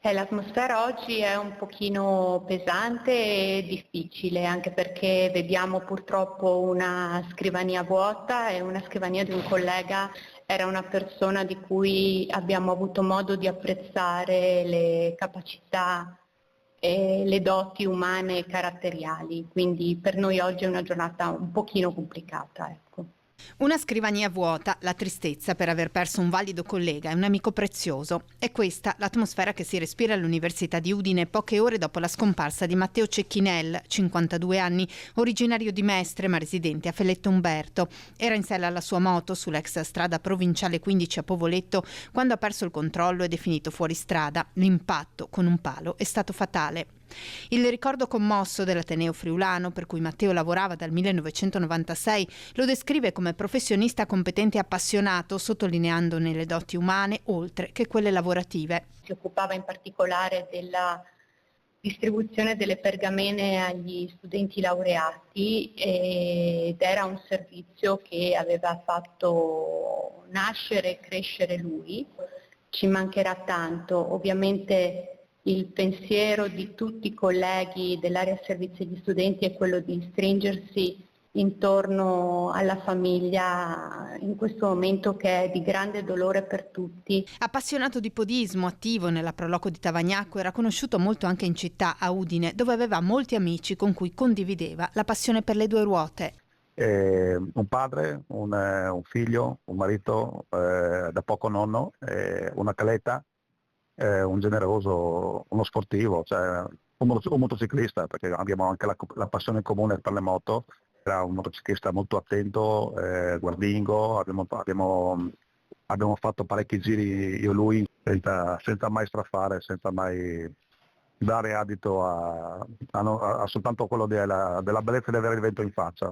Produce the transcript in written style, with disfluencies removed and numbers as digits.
L'atmosfera oggi è un pochino pesante e difficile, anche perché vediamo purtroppo una scrivania vuota e una scrivania di un collega era una persona di cui abbiamo avuto modo di apprezzare le capacità e le doti umane e caratteriali, quindi per noi oggi è una giornata un pochino complicata, ecco. Una scrivania vuota, la tristezza per aver perso un valido collega e un amico prezioso. È questa l'atmosfera che si respira all'Università di Udine poche ore dopo la scomparsa di Matteo Cecchinel, 52 anni, originario di Mestre ma residente a Feletto Umberto. Era in sella alla sua moto sull'ex strada provinciale 15 a Povoletto quando ha perso il controllo ed è finito fuori strada. L'impatto con un palo è stato fatale. Il ricordo commosso dell'Ateneo friulano, per cui Matteo lavorava dal 1996, lo descrive come professionista competente e appassionato, sottolineandone le doti umane oltre che quelle lavorative. Si occupava in particolare della distribuzione delle pergamene agli studenti laureati ed era un servizio che aveva fatto nascere e crescere lui. Ci mancherà tanto, ovviamente il pensiero di tutti i colleghi dell'area servizi agli studenti è quello di stringersi intorno alla famiglia in questo momento che è di grande dolore per tutti. Appassionato di podismo, attivo nella Proloco di Tavagnacco, era conosciuto molto anche in città, a Udine, dove aveva molti amici con cui condivideva la passione per le due ruote. Un padre, un figlio, un marito, da poco nonno, una caletta, un generoso, uno sportivo, cioè un motociclista, perché abbiamo anche la passione comune per le moto. Era un motociclista molto attento, guardingo, abbiamo fatto parecchi giri io e lui senza mai strafare, senza mai dare adito a soltanto quello della bellezza di avere il vento in faccia.